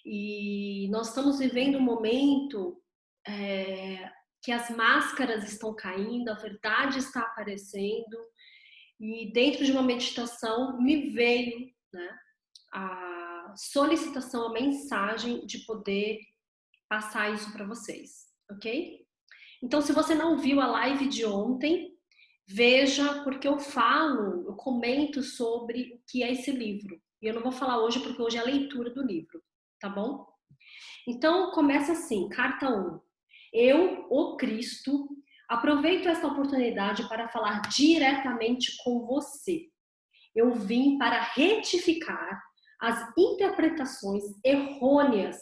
E nós estamos vivendo um momento que as máscaras estão caindo, a verdade está aparecendo, e dentro de uma meditação me veio, né, a solicitação, a mensagem de poder passar isso para vocês, ok? Então, se você não viu a live de ontem, veja, porque eu comento sobre o que é esse livro. E eu não vou falar hoje, porque hoje é a leitura do livro, tá bom? Então, começa assim, carta 1. Eu, o Cristo, aproveito esta oportunidade para falar diretamente com você. Eu vim para retificar as interpretações errôneas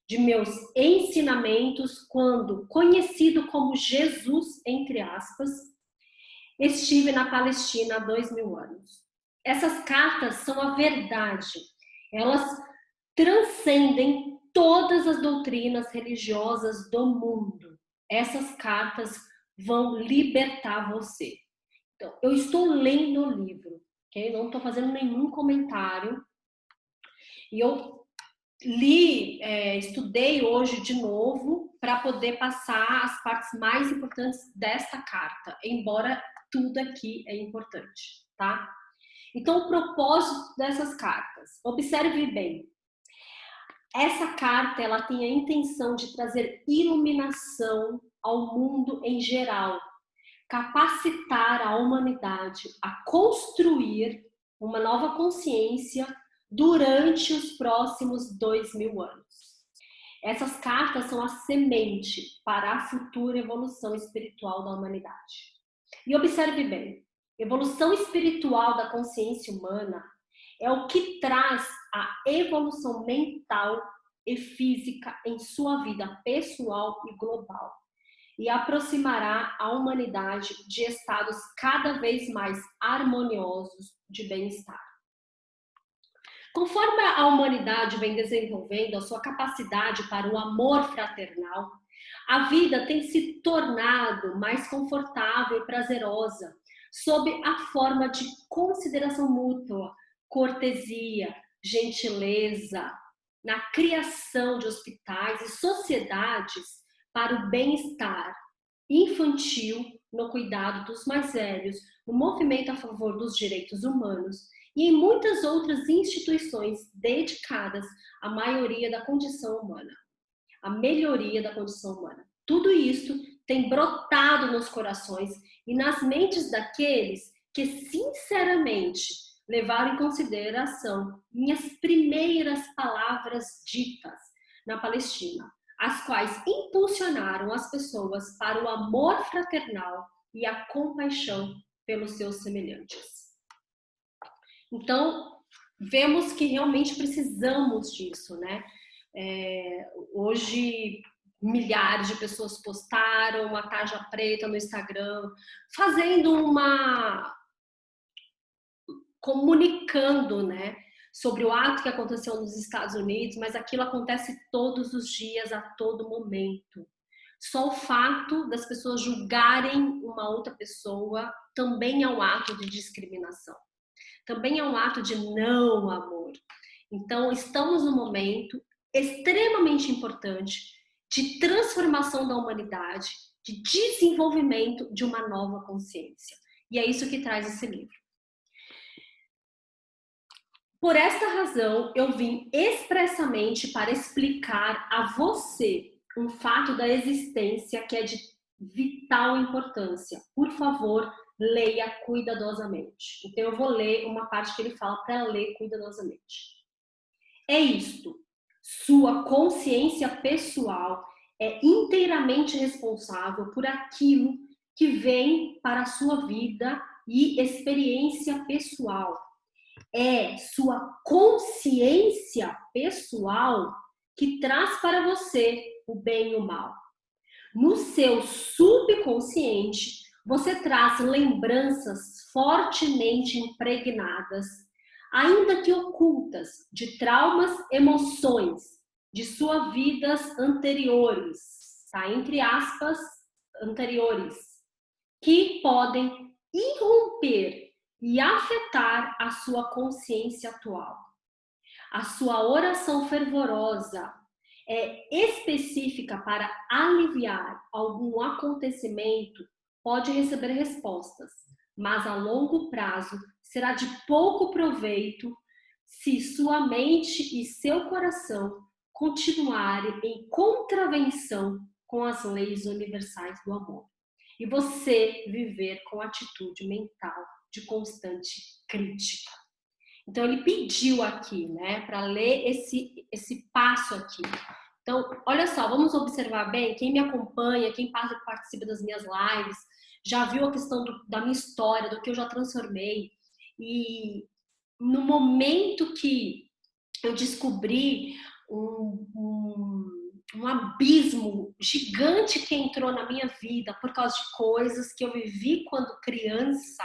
de meus ensinamentos quando, conhecido como Jesus, entre aspas, estive na Palestina há 2000 anos. Essas cartas são a verdade. Elas transcendem todas as doutrinas religiosas do mundo. Essas cartas vão libertar você. Então, eu estou lendo o livro, ok? Não estou fazendo nenhum comentário. E eu estudei hoje de novo para poder passar as partes mais importantes desta carta, embora tudo aqui é importante, tá? Então, o propósito dessas cartas, observe bem. Essa carta, ela tem a intenção de trazer iluminação ao mundo em geral, capacitar a humanidade a construir uma nova consciência durante os próximos 2000 anos. Essas cartas são a semente para a futura evolução espiritual da humanidade. E observe bem, evolução espiritual da consciência humana é o que traz a evolução mental e física em sua vida pessoal e global, e aproximará a humanidade de estados cada vez mais harmoniosos de bem-estar. Conforme a humanidade vem desenvolvendo a sua capacidade para o amor fraternal, a vida tem se tornado mais confortável e prazerosa, sob a forma de consideração mútua, cortesia, gentileza, na criação de hospitais e sociedades para o bem-estar infantil, no cuidado dos mais velhos, no movimento a favor dos direitos humanos e em muitas outras instituições dedicadas à maioria da condição humana, à melhoria da condição humana. Tudo isso tem brotado nos corações e nas mentes daqueles que sinceramente levaram em consideração minhas primeiras palavras ditas na Palestina, as quais impulsionaram as pessoas para o amor fraternal e a compaixão pelos seus semelhantes. Então, vemos que realmente precisamos disso, né? Hoje, milhares de pessoas postaram uma tarja preta no Instagram, comunicando, né, sobre o ato que aconteceu nos Estados Unidos, mas aquilo acontece todos os dias, a todo momento. Só o fato das pessoas julgarem uma outra pessoa também é um ato de discriminação. Também é um ato de não amor. Então, estamos num momento extremamente importante de transformação da humanidade, de desenvolvimento de uma nova consciência. E é isso que traz esse livro. Por esta razão, eu vim expressamente para explicar a você um fato da existência que é de vital importância. Por favor, leia cuidadosamente. Então, eu vou ler uma parte que ele fala para ler cuidadosamente. É isto. Sua consciência pessoal é inteiramente responsável por aquilo que vem para a sua vida e experiência pessoal. É sua consciência pessoal que traz para você o bem e o mal. No seu subconsciente, você traz lembranças fortemente impregnadas, ainda que ocultas, de traumas, emoções de suas vidas anteriores, tá? Entre aspas, anteriores, que podem irromper e afetar a sua consciência atual. A sua oração fervorosa é específica para aliviar algum acontecimento, pode receber respostas, mas a longo prazo será de pouco proveito se sua mente e seu coração continuarem em contravenção com as leis universais do amor. E você viver com atitude mental de constante crítica. Então, ele pediu aqui, né, para ler esse passo aqui. Então, olha só, vamos observar bem, quem me acompanha, quem participa das minhas lives, já viu a questão da minha história, do que eu já transformei. E no momento que eu descobri um abismo gigante que entrou na minha vida por causa de coisas que eu vivi quando criança,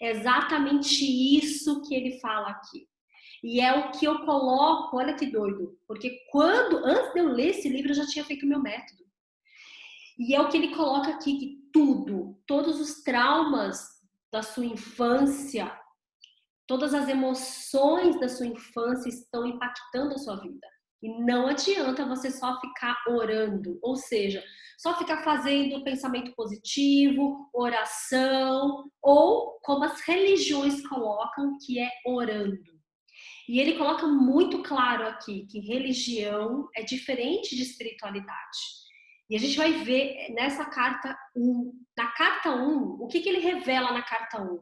é exatamente isso que ele fala aqui. E é o que eu coloco, olha que doido, porque antes de eu ler esse livro, eu já tinha feito o meu método. E é o que ele coloca aqui, que todos os traumas da sua infância, todas as emoções da sua infância estão impactando a sua vida. E não adianta você só ficar orando, ou seja, só ficar fazendo pensamento positivo, oração, ou como as religiões colocam, que é orando. E ele coloca muito claro aqui que religião é diferente de espiritualidade. E a gente vai ver nessa carta 1. Na carta 1, o que ele revela na carta 1?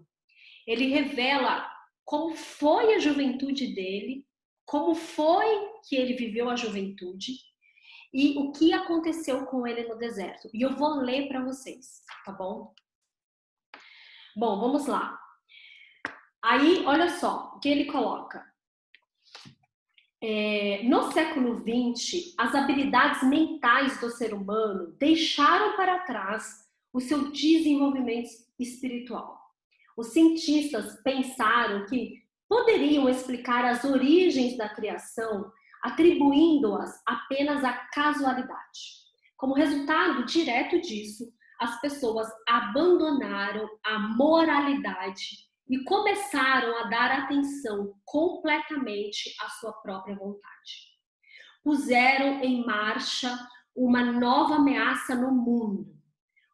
Ele revela como foi a juventude dele, como foi que ele viveu a juventude e o que aconteceu com ele no deserto. E eu vou ler para vocês, tá bom? Bom, vamos lá. Aí, olha só o que ele coloca. No século XX, as habilidades mentais do ser humano deixaram para trás o seu desenvolvimento espiritual. Os cientistas pensaram que poderiam explicar as origens da criação atribuindo-as apenas à casualidade. Como resultado direto disso, as pessoas abandonaram a moralidade e começaram a dar atenção completamente à sua própria vontade. Puseram em marcha uma nova ameaça no mundo,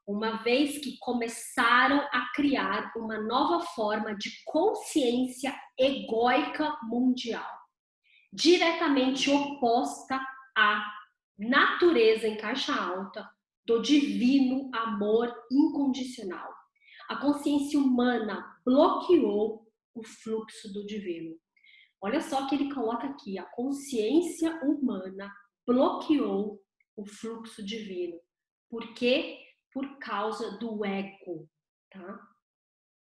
uma vez que começaram a criar uma nova forma de consciência egóica mundial, diretamente oposta à natureza em caixa alta do divino amor incondicional. A consciência humana bloqueou o fluxo do divino. Olha só que ele coloca aqui, a consciência humana bloqueou o fluxo divino. Por quê? Por causa do ego, tá?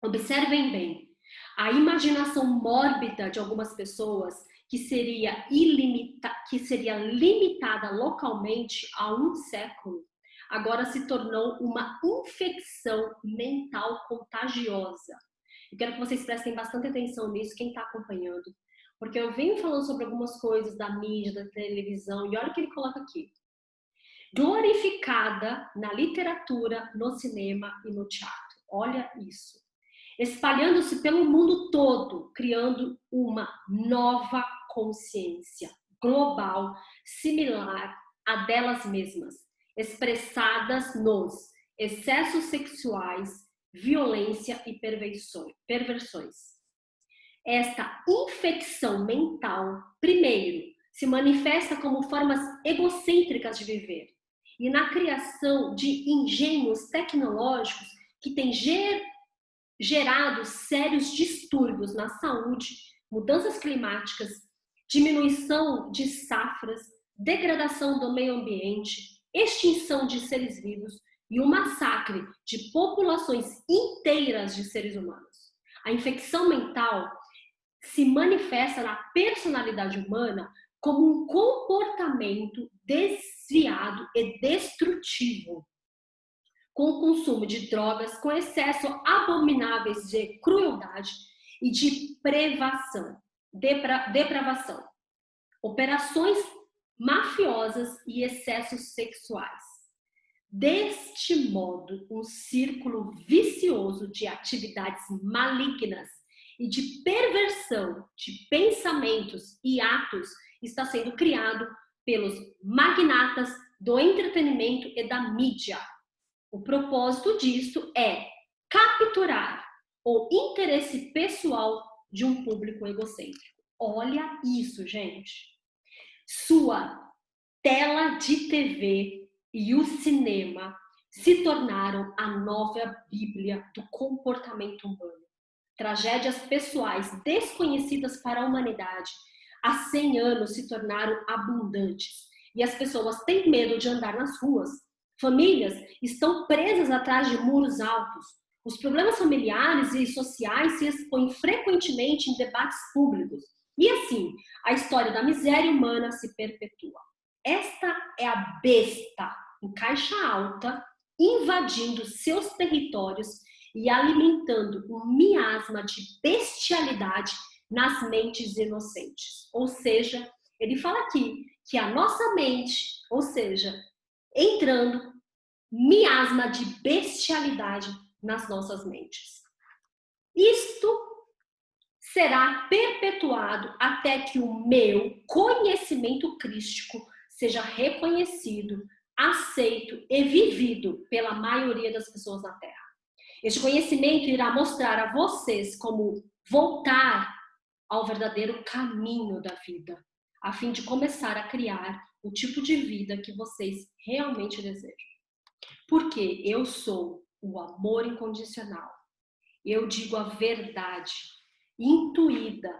Observem bem, a imaginação mórbida de algumas pessoas que seria limitada localmente a um século, agora se tornou uma infecção mental contagiosa. Eu quero que vocês prestem bastante atenção nisso, quem está acompanhando, porque eu venho falando sobre algumas coisas da mídia, da televisão, e olha o que ele coloca aqui. Glorificada na literatura, no cinema e no teatro. Olha isso. Espalhando-se pelo mundo todo, criando uma nova consciência global, similar à delas mesmas, expressadas nos excessos sexuais, violência e perversões. Esta infecção mental, primeiro, se manifesta como formas egocêntricas de viver e na criação de engenhos tecnológicos que têm gerado sérios distúrbios na saúde, mudanças climáticas, diminuição de safras, degradação do meio ambiente, extinção de seres vivos e o massacre de populações inteiras de seres humanos. A infecção mental se manifesta na personalidade humana como um comportamento desviado e destrutivo, com o consumo de drogas, com excesso abomináveis de crueldade e de depravação, operações mafiosas e excessos sexuais. Deste modo, um círculo vicioso de atividades malignas e de perversão de pensamentos e atos está sendo criado pelos magnatas do entretenimento e da mídia. O propósito disso é capturar o interesse pessoal de um público egocêntrico. Olha isso, gente. Sua tela de TV e o cinema se tornaram a nova Bíblia do comportamento humano. Tragédias pessoais desconhecidas para a humanidade há 100 anos se tornaram abundantes e as pessoas têm medo de andar nas ruas. Famílias estão presas atrás de muros altos. Os problemas familiares e sociais se expõem frequentemente em debates públicos. E assim, a história da miséria humana se perpetua. Esta é a besta em caixa alta, invadindo seus territórios e alimentando um miasma de bestialidade nas mentes inocentes. Ou seja, ele fala aqui que a nossa mente, ou seja, entrando miasma de bestialidade nas nossas mentes. Isto será perpetuado até que o meu conhecimento crístico seja reconhecido, aceito e vivido pela maioria das pessoas na Terra. Este conhecimento irá mostrar a vocês como voltar ao verdadeiro caminho da vida, a fim de começar a criar o tipo de vida que vocês realmente desejam. Porque eu sou o amor incondicional. Eu digo a verdade, intuída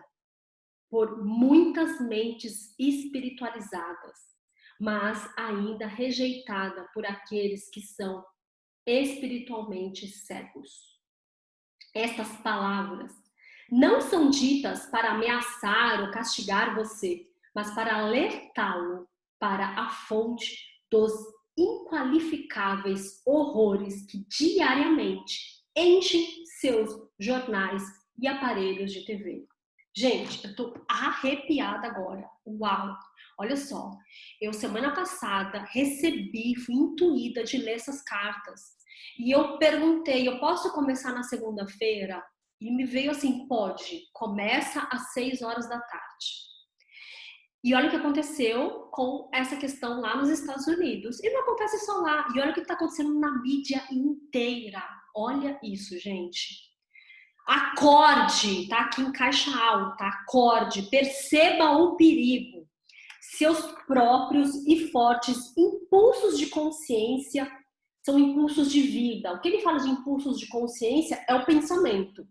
por muitas mentes espiritualizadas, mas ainda rejeitada por aqueles que são espiritualmente cegos. Estas palavras não são ditas para ameaçar ou castigar você, mas para alertá-lo para a fonte dos inqualificáveis horrores que diariamente enchem seus jornais e aparelhos de TV. Gente, eu tô arrepiada agora. Uau! Olha só, eu semana passada fui intuída de ler essas cartas. E eu perguntei, eu posso começar na segunda-feira? E me veio assim, pode. Começa às 6 horas da tarde. E olha o que aconteceu com essa questão lá nos Estados Unidos. E não acontece só lá. E olha o que está acontecendo na mídia inteira. Olha isso, gente. Acorde, tá aqui em caixa alta, acorde, perceba o perigo. Seus próprios e fortes impulsos de consciência são impulsos de vida. O que ele fala de impulsos de consciência é o pensamento.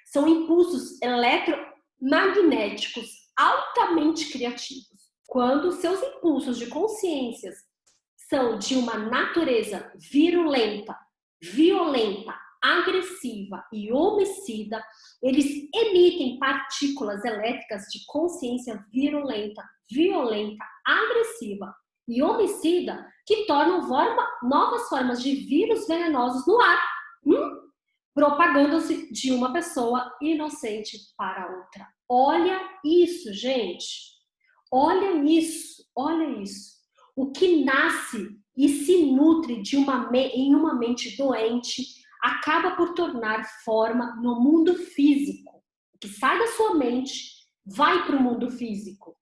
São impulsos eletromagnéticos altamente criativos. Quando seus impulsos de consciência são de uma natureza virulenta, violenta, agressiva e homicida, eles emitem partículas elétricas de consciência virulenta, violenta, agressiva e homicida que tornam novas formas de vírus venenosos no ar, propagando-se de uma pessoa inocente para outra. Olha isso, gente. Olha isso, olha isso. O que nasce e se nutre em uma mente doente acaba por tornar forma no mundo físico. O que sai da sua mente vai para o mundo físico.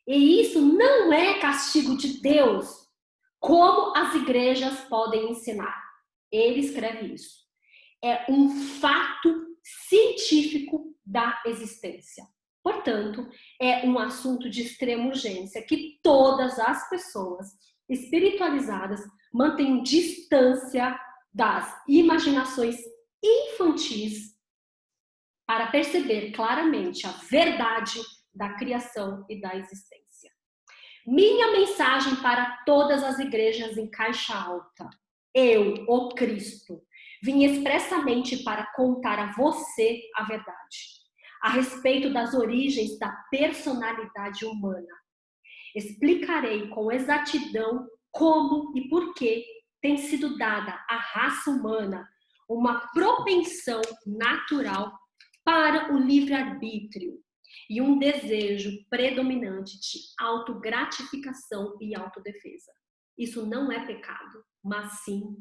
E isso não é castigo de Deus, como as igrejas podem ensinar. Ele escreve isso. É um fato científico da existência. Portanto, é um assunto de extrema urgência que todas as pessoas espiritualizadas mantenham distância das imaginações infantis para perceber claramente a verdade da criação e da existência. Minha mensagem para todas as igrejas em caixa alta. Eu, o Cristo, vim expressamente para contar a você a verdade a respeito das origens da personalidade humana. Explicarei com exatidão como e por que tem sido dada à raça humana uma propensão natural para o livre-arbítrio e um desejo predominante de autogratificação e autodefesa. Isso não é pecado, mas sim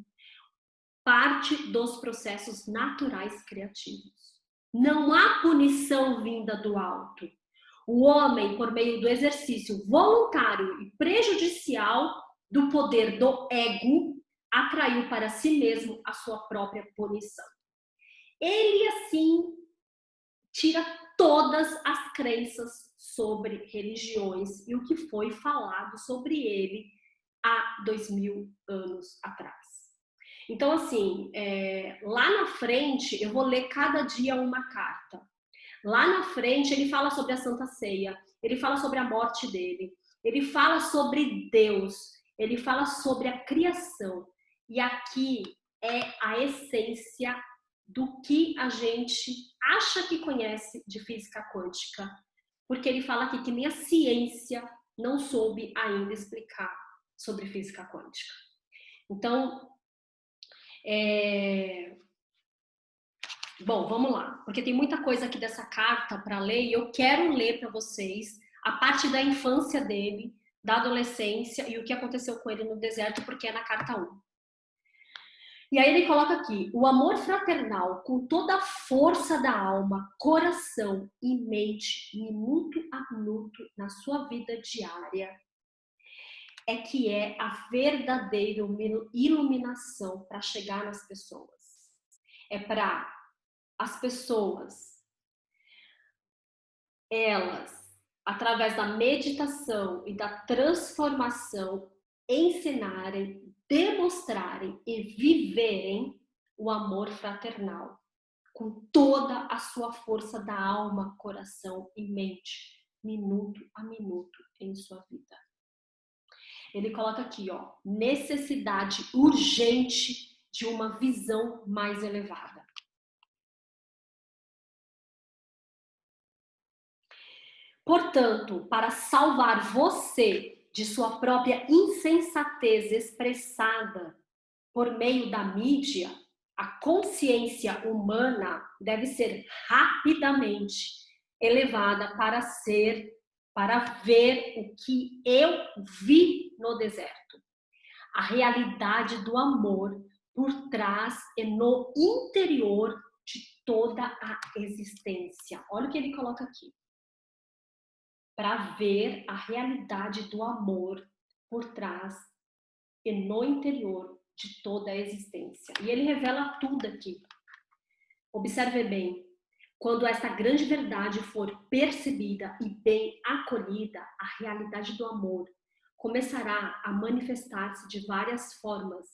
parte dos processos naturais criativos. Não há punição vinda do alto. O homem, por meio do exercício voluntário e prejudicial do poder do ego, atraiu para si mesmo a sua própria punição. Ele, assim, tira todas as crenças sobre religiões e o que foi falado sobre ele há 2000 anos atrás. Então, assim, lá na frente, eu vou ler cada dia uma carta. Lá na frente, ele fala sobre a Santa Ceia, ele fala sobre a morte dele, ele fala sobre Deus, ele fala sobre a criação. E aqui é a essência do que a gente acha que conhece de física quântica. Porque ele fala aqui que nem a ciência não soube ainda explicar sobre física quântica. Então, bom, vamos lá, porque tem muita coisa aqui dessa carta para ler e eu quero ler para vocês a parte da infância dele, da adolescência e o que aconteceu com ele no deserto, porque é na carta 1. E aí ele coloca aqui: o amor fraternal com toda a força da alma, coração e mente, minuto a minuto na sua vida diária, é que é a verdadeira iluminação para chegar nas pessoas. É para as pessoas, elas, através da meditação e da transformação, ensinarem, demonstrarem e viverem o amor fraternal com toda a sua força da alma, coração e mente, minuto a minuto em sua vida. Ele coloca aqui, ó, necessidade urgente de uma visão mais elevada. Portanto, para salvar você de sua própria insensatez expressada por meio da mídia, a consciência humana deve ser rapidamente elevada para ver o que eu vi no deserto. A realidade do amor por trás e no interior de toda a existência. Olha o que ele coloca aqui. Para ver a realidade do amor por trás e no interior de toda a existência. E ele revela tudo aqui. Observe bem, quando essa grande verdade for percebida e bem acolhida, a realidade do amor começará a manifestar-se de várias formas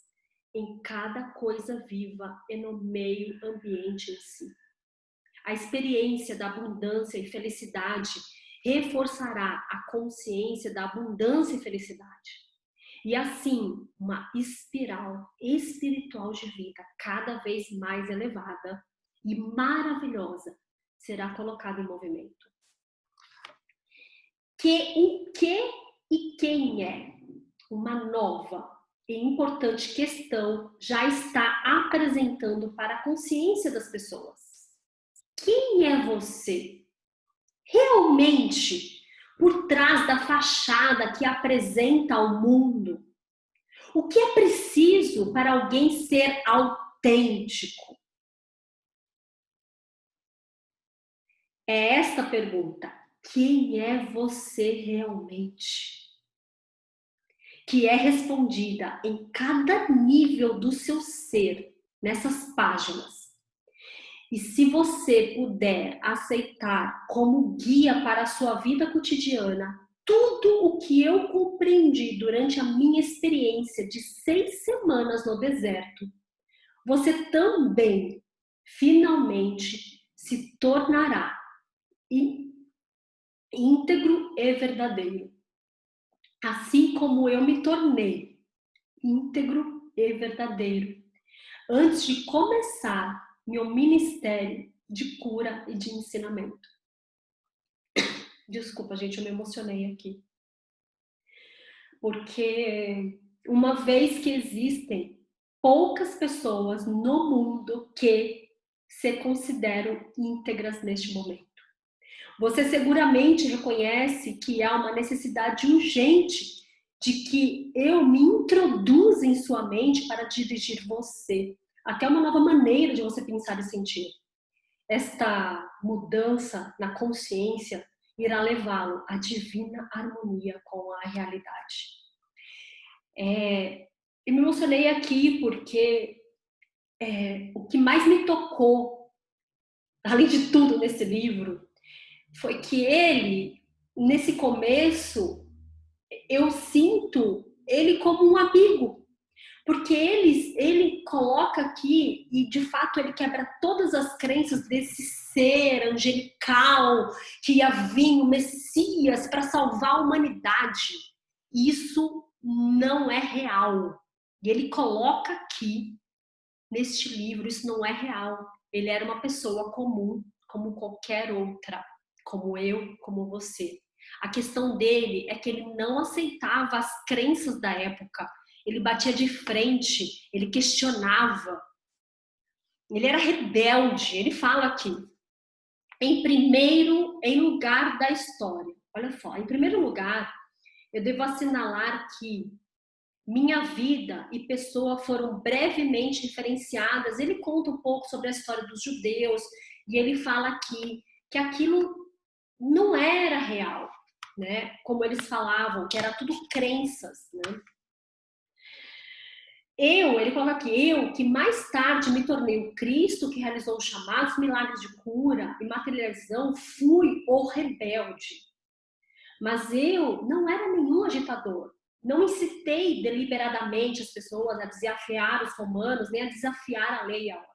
em cada coisa viva e no meio ambiente em si. A experiência da abundância e felicidade reforçará a consciência da abundância e felicidade. E assim, uma espiral espiritual de vida cada vez mais elevada e maravilhosa será colocada em movimento. O que e quem é? Uma nova e importante questão já está apresentando para a consciência das pessoas. Quem é você? Realmente, por trás da fachada que apresenta ao mundo, o que é preciso para alguém ser autêntico? É esta a pergunta. Quem é você realmente? Que é respondida em cada nível do seu ser, nessas páginas. E se você puder aceitar como guia para a sua vida cotidiana tudo o que eu compreendi durante a minha experiência de 6 semanas no deserto, você também, finalmente, se tornará íntegro e verdadeiro. Assim como eu me tornei íntegro e verdadeiro antes de começar meu ministério de cura e de ensinamento. Desculpa, gente, eu me emocionei aqui. Porque uma vez que existem poucas pessoas no mundo que se consideram íntegras neste momento. Você seguramente reconhece que há uma necessidade urgente de que eu me introduza em sua mente para dirigir você até uma nova maneira de você pensar e sentir. esta mudança na consciência irá levá-lo à divina harmonia com a realidade. Eu me emocionei aqui porque o que mais me tocou, além de tudo nesse livro, foi que ele, nesse começo, eu sinto ele como um amigo, porque ele coloca aqui, e de fato ele quebra todas as crenças desse ser angelical que ia vir o Messias para salvar a humanidade. Isso não é real. E ele coloca aqui, neste livro, isso não é real. Ele era uma pessoa comum, como qualquer outra, como eu, como você. A questão dele é que ele não aceitava as crenças da época. Ele batia de frente, ele questionava. Ele era rebelde. Ele fala aqui, em lugar da história. Olha só, em primeiro lugar, eu devo assinalar que minha vida e pessoa foram brevemente referenciadas. Ele conta um pouco sobre a história dos judeus e ele fala aqui que aquilo não era real, né? Como eles falavam, que era tudo crenças, né? Ele coloca aqui, que mais tarde me tornei o Cristo que realizou os chamados milagres de cura e materialização, fui o rebelde. Mas eu não era nenhum agitador. Não incitei deliberadamente as pessoas a desafiar os romanos, nem a desafiar a lei e a ordem.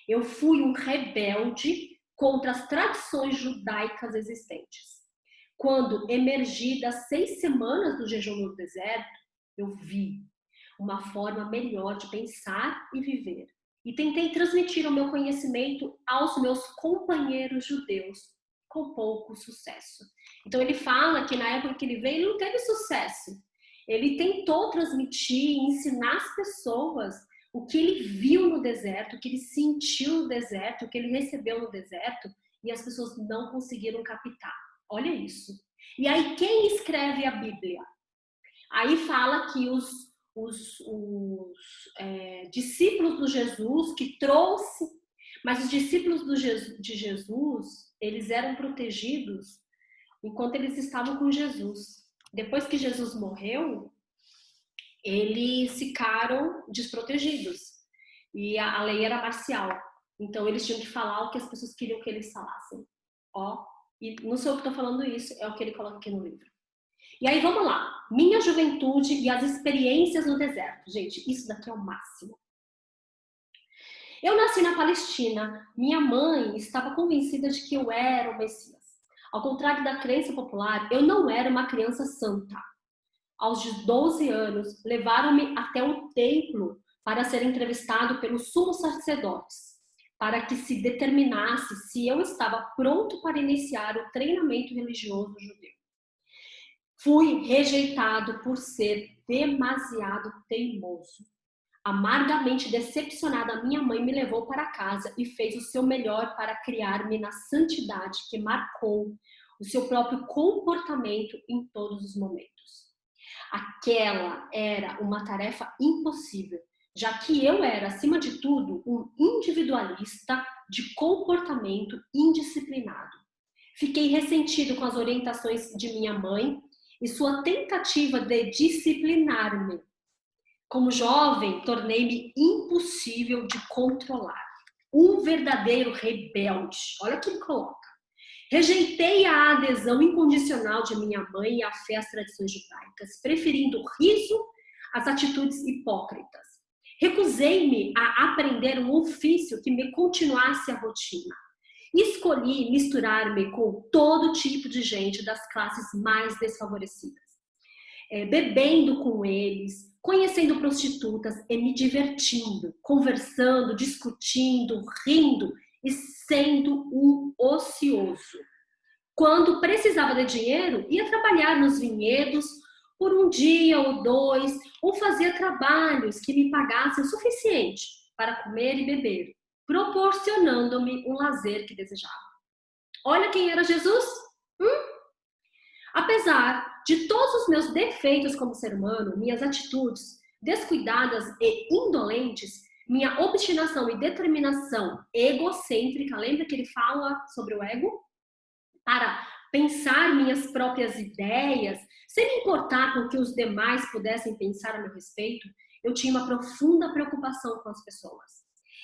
Eu fui um rebelde contra as tradições judaicas existentes. Quando emergi das 6 semanas do jejum no deserto, eu vi uma forma melhor de pensar e viver. E tentei transmitir o meu conhecimento aos meus companheiros judeus, com pouco sucesso. Então ele fala que na época que ele veio, ele não teve sucesso. Ele tentou transmitir, ensinar as pessoas o que ele viu no deserto, o que ele sentiu no deserto, o que ele recebeu no deserto, e as pessoas não conseguiram captar. Olha isso. E aí quem escreve a Bíblia? Aí fala que os discípulos do Jesus que trouxe, mas os discípulos de Jesus, eles eram protegidos enquanto eles estavam com Jesus. Depois que Jesus morreu, eles ficaram desprotegidos e a lei era marcial. Então eles tinham que falar o que as pessoas queriam que eles falassem. Ó, e não sou eu que estou falando isso, é o que ele coloca aqui no livro. E aí, vamos lá. Minha juventude e as experiências no deserto. Gente, isso daqui é o máximo. Eu nasci na Palestina. Minha mãe estava convencida de que eu era o Messias. Ao contrário da crença popular, eu não era uma criança santa. Aos 12 anos, levaram-me até o templo para ser entrevistado pelos sumos sacerdotes, para que se determinasse se eu estava pronto para iniciar o treinamento religioso judeu. Fui rejeitado por ser demasiado teimoso. Amargamente decepcionada, minha mãe me levou para casa e fez o seu melhor para criar-me na santidade que marcou o seu próprio comportamento em todos os momentos. Aquela era uma tarefa impossível, já que eu era, acima de tudo, um individualista de comportamento indisciplinado. Fiquei ressentido com as orientações de minha mãe e sua tentativa de disciplinar-me. Como jovem, tornei-me impossível de controlar. Um verdadeiro rebelde. Olha o que ele coloca. Rejeitei a adesão incondicional de minha mãe e a fé às tradições judaicas, preferindo o riso às atitudes hipócritas. Recusei-me a aprender um ofício que me continuasse a rotina. Escolhi misturar-me com todo tipo de gente das classes mais desfavorecidas, bebendo com eles, conhecendo prostitutas e me divertindo, conversando, discutindo, rindo e sendo um ocioso. Quando precisava de dinheiro, ia trabalhar nos vinhedos por um dia ou 2, ou fazia trabalhos que me pagassem o suficiente para comer e beber, proporcionando-me o lazer que desejava. Olha quem era Jesus. Apesar de todos os meus defeitos como ser humano, minhas atitudes descuidadas e indolentes, minha obstinação e determinação egocêntrica, lembra que ele fala sobre o ego? Para pensar minhas próprias ideias, sem me importar com o que os demais pudessem pensar a meu respeito, eu tinha uma profunda preocupação com as pessoas.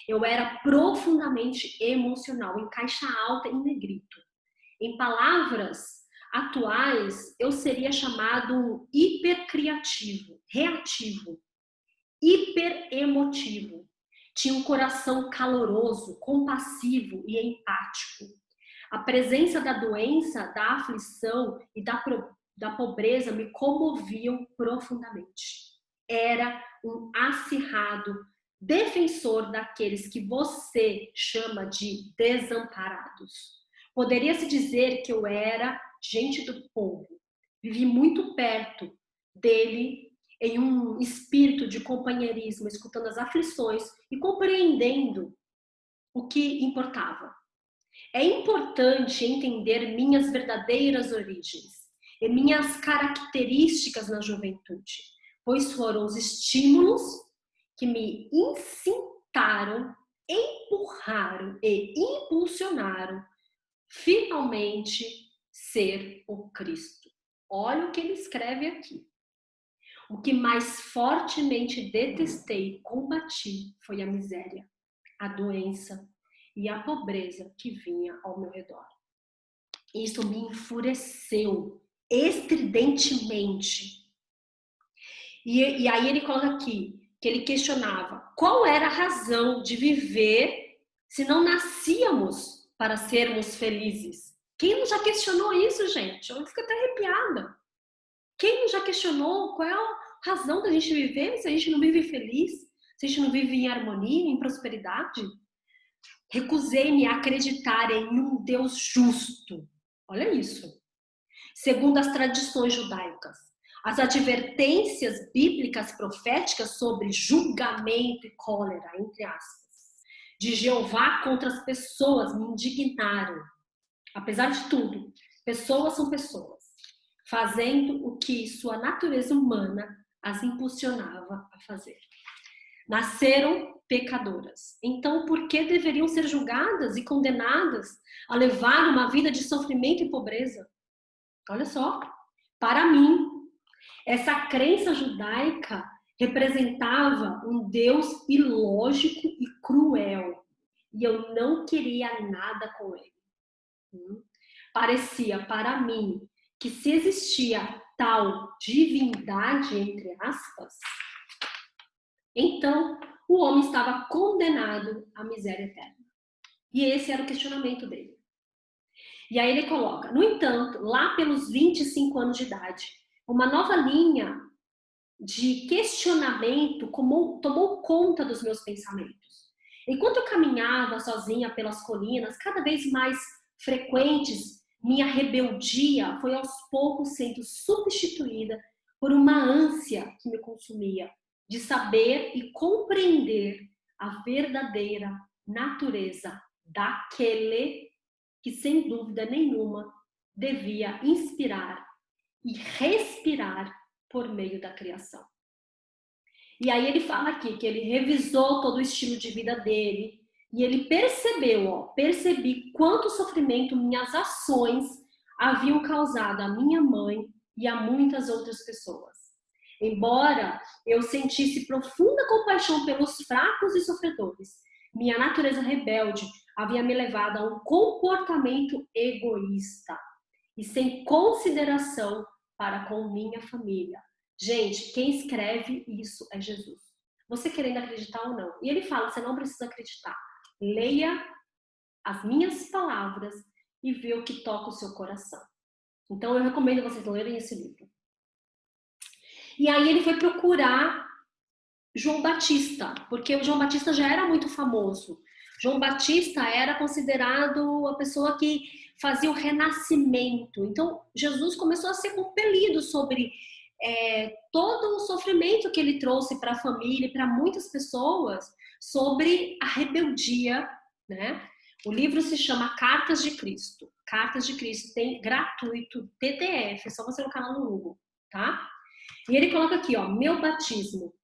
Eu era profundamente emocional, em caixa alta, em negrito. Em palavras atuais, eu seria chamado um hipercriativo, reativo, hiperemotivo. Tinha um coração caloroso, compassivo e empático. A presença da doença, da aflição e da pobreza me comoviam profundamente. Era um acirrado defensor daqueles que você chama de desamparados. Poderia-se dizer que eu era gente do povo. Vivi muito perto dele em um espírito de companheirismo, escutando as aflições e compreendendo o que importava. É importante entender minhas verdadeiras origens e minhas características na juventude, pois foram os estímulos que me incitaram, empurraram e impulsionaram finalmente ser o Cristo. Olha o que ele escreve aqui. O que mais fortemente detestei e combati foi a miséria, a doença e a pobreza que vinha ao meu redor. Isso me enfureceu estridentemente. E aí ele coloca aqui que ele questionava qual era a razão de viver se não nascíamos para sermos felizes. Quem não já questionou isso, gente? Eu fico até arrepiada. Quem não já questionou qual é a razão da gente viver se a gente não vive feliz? Se a gente não vive em harmonia, em prosperidade? Recusei-me a acreditar em um Deus justo. Olha isso. Segundo as tradições judaicas, as advertências bíblicas proféticas sobre julgamento e cólera, entre aspas, de Jeová contra as pessoas me indignaram. Apesar de tudo, pessoas são pessoas, fazendo o que sua natureza humana as impulsionava a fazer. Nasceram pecadoras. Então, por que deveriam ser julgadas e condenadas a levar uma vida de sofrimento e pobreza? Olha só, para mim, essa crença judaica representava um Deus ilógico e cruel. E eu não queria nada com ele. Parecia para mim que se existia tal divindade, entre aspas, então o homem estava condenado à miséria eterna. E esse era o questionamento dele. E aí ele coloca, no entanto, lá pelos 25 anos de idade, uma nova linha de questionamento tomou conta dos meus pensamentos. Enquanto eu caminhava sozinha pelas colinas, cada vez mais frequentes, minha rebeldia foi aos poucos sendo substituída por uma ânsia que me consumia, de saber e compreender a verdadeira natureza daquele que, sem dúvida nenhuma, devia inspirar e respirar por meio da criação. E aí ele fala aqui que ele revisou todo o estilo de vida dele e ele percebeu, percebi quanto sofrimento minhas ações haviam causado à minha mãe e a muitas outras pessoas. Embora eu sentisse profunda compaixão pelos fracos e sofredores, minha natureza rebelde havia me levado a um comportamento egoísta e sem consideração para com minha família. Gente, quem escreve isso é Jesus. Você querendo acreditar ou não. E ele fala, você não precisa acreditar. Leia as minhas palavras e vê o que toca o seu coração. Então eu recomendo vocês lerem esse livro. E aí ele foi procurar João Batista, porque o João Batista já era muito famoso. João Batista era considerado a pessoa que fazia o renascimento. Então Jesus começou a ser compelido sobre todo o sofrimento que ele trouxe para a família e para muitas pessoas sobre a rebeldia, né? O livro se chama Cartas de Cristo. Cartas de Cristo, tem gratuito, PDF, é só você colocar lá no Google, tá? E ele coloca aqui, ó, meu batismo.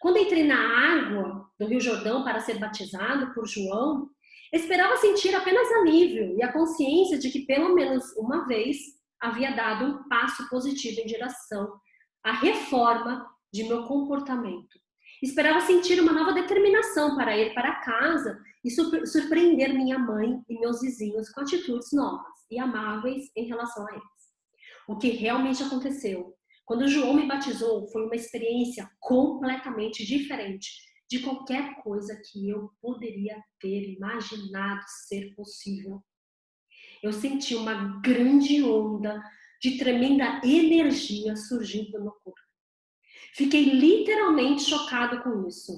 Quando entrei na água do Rio Jordão para ser batizado por João, esperava sentir apenas alívio e a consciência de que pelo menos uma vez havia dado um passo positivo em direção à reforma de meu comportamento. Esperava sentir uma nova determinação para ir para casa e surpreender minha mãe e meus vizinhos com atitudes novas e amáveis em relação a eles. O que realmente aconteceu quando João me batizou foi uma experiência completamente diferente de qualquer coisa que eu poderia ter imaginado ser possível. Eu senti uma grande onda de tremenda energia surgindo no meu corpo. Fiquei literalmente chocado com isso.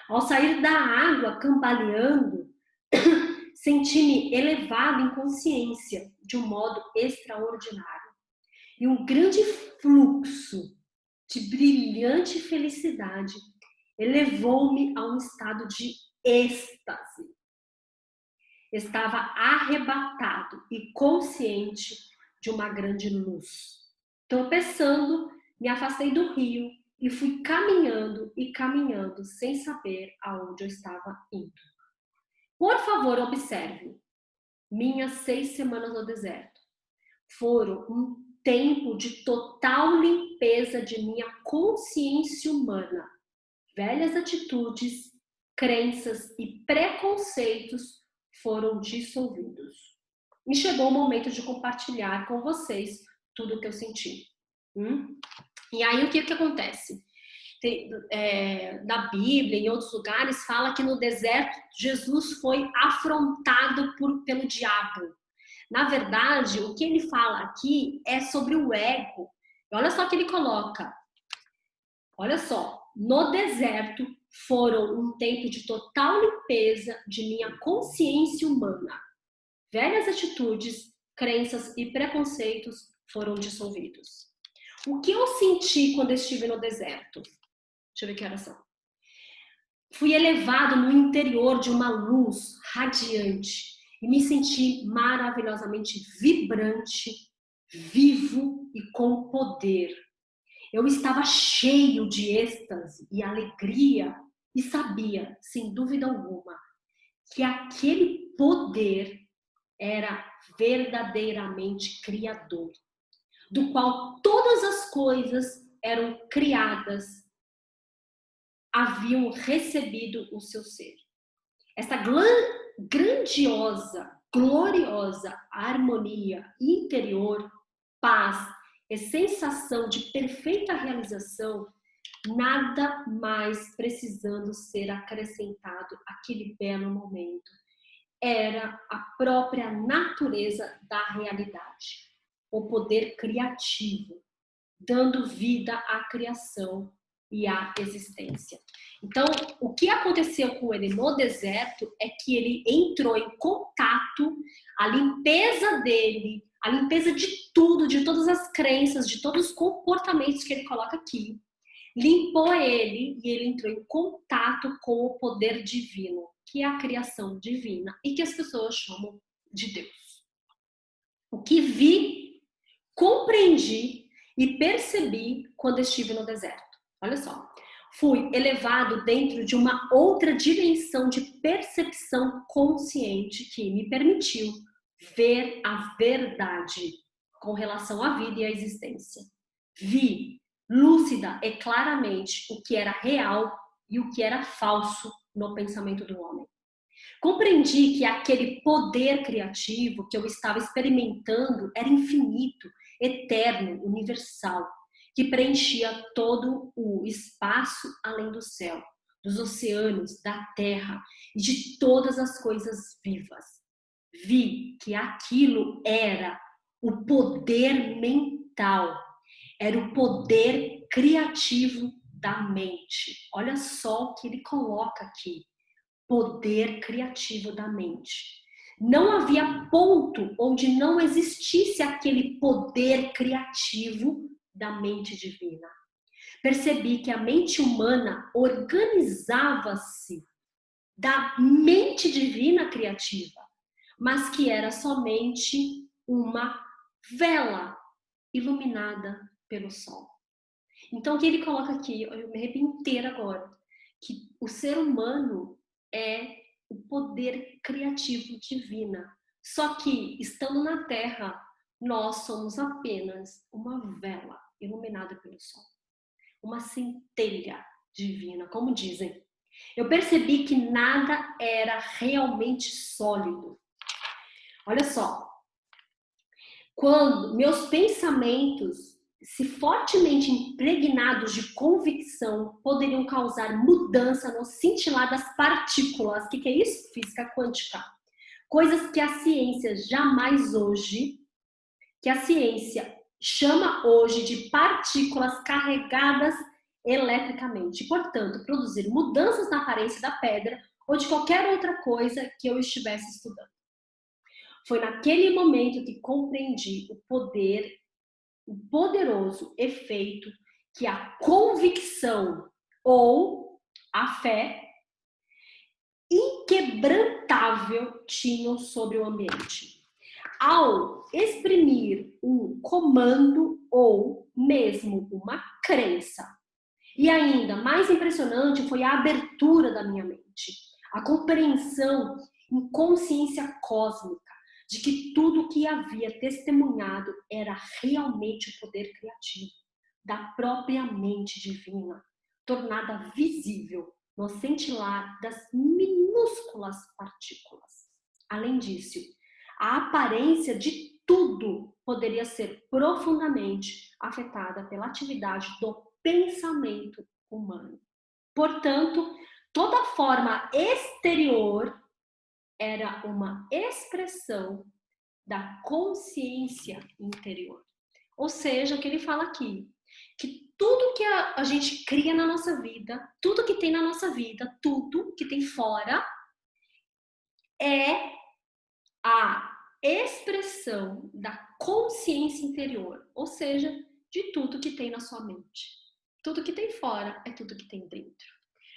Ao sair da água cambaleando, senti-me elevado em consciência de um modo extraordinário. E um grande fluxo de brilhante felicidade elevou-me a um estado de êxtase. Estava arrebatado e consciente de uma grande luz. Tropeçando, me afastei do rio e fui caminhando e caminhando sem saber aonde eu estava indo. Por favor, observe. Minhas 6 semanas no deserto foram um tempo de total limpeza de minha consciência humana. Velhas atitudes, crenças e preconceitos foram dissolvidos. E chegou o momento de compartilhar com vocês tudo o que eu senti. E aí o que acontece? Na Bíblia, em outros lugares, fala que no deserto Jesus foi afrontado pelo diabo. Na verdade, o que ele fala aqui é sobre o ego. Olha só o que ele coloca. Olha só, no deserto foram um tempo de total limpeza de minha consciência humana. Velhas atitudes, crenças e preconceitos foram dissolvidos. O que eu senti quando estive no deserto? Deixa eu ver que horas são. Fui elevado no interior de uma luz radiante e me senti maravilhosamente vibrante, vivo e com poder. Eu estava cheio de êxtase e alegria e sabia, sem dúvida alguma, que aquele poder era verdadeiramente criador, do qual todas as coisas eram criadas, haviam recebido o seu ser. Essa grandiosa, gloriosa harmonia interior, paz e sensação de perfeita realização, nada mais precisando ser acrescentado àquele belo momento. Era a própria natureza da realidade, o poder criativo, dando vida à criação e à existência. Então, o que aconteceu com ele no deserto é que ele entrou em contato, a limpeza dele, a limpeza de tudo, de todas as crenças, de todos os comportamentos que ele coloca aqui, limpou ele e ele entrou em contato com o poder divino, que é a criação divina e que as pessoas chamam de Deus. O que vi, compreendi e percebi quando estive no deserto. Olha só, fui elevado dentro de uma outra dimensão de percepção consciente que me permitiu ver a verdade com relação à vida e à existência. Vi, lúcida e claramente, o que era real e o que era falso no pensamento do homem. Compreendi que aquele poder criativo que eu estava experimentando era infinito, eterno, universal, que preenchia todo o espaço além do céu, dos oceanos, da terra e de todas as coisas vivas. Vi que aquilo era o poder mental, era o poder criativo da mente. Olha só o que ele coloca aqui. Poder criativo da mente. Não havia ponto onde não existisse aquele poder criativo da mente divina. Percebi que a mente humana organizava-se da mente divina criativa, mas que era somente uma vela iluminada pelo sol. Então, o que ele coloca aqui, eu me arrepio inteira agora, que o ser humano é o poder criativo divino. Só que, estando na Terra, nós somos apenas uma vela iluminada pelo sol. Uma centelha divina, como dizem. Eu percebi que nada era realmente sólido. Olha só, quando meus pensamentos, se fortemente impregnados de convicção, poderiam causar mudança no cintilar das partículas. O que é isso? Física quântica. Coisas que a ciência jamais hoje, que a ciência chama hoje de partículas carregadas eletricamente. Portanto, produzir mudanças na aparência da pedra ou de qualquer outra coisa que eu estivesse estudando. Foi naquele momento que compreendi o poderoso efeito que a convicção ou a fé inquebrantável tinham sobre o ambiente. Ao exprimir um comando ou mesmo uma crença. E ainda mais impressionante foi a abertura da minha mente, a compreensão em consciência cósmica de que tudo que havia testemunhado era realmente o poder criativo da própria mente divina, tornada visível no cintilar das minúsculas partículas. Além disso, a aparência de tudo poderia ser profundamente afetada pela atividade do pensamento humano. Portanto, toda forma exterior era uma expressão da consciência interior. Ou seja, o que ele fala aqui, que tudo que a gente cria na nossa vida, tudo que tem na nossa vida, tudo que tem fora, é a expressão da consciência interior, ou seja, de tudo que tem na sua mente. Tudo que tem fora é tudo que tem dentro.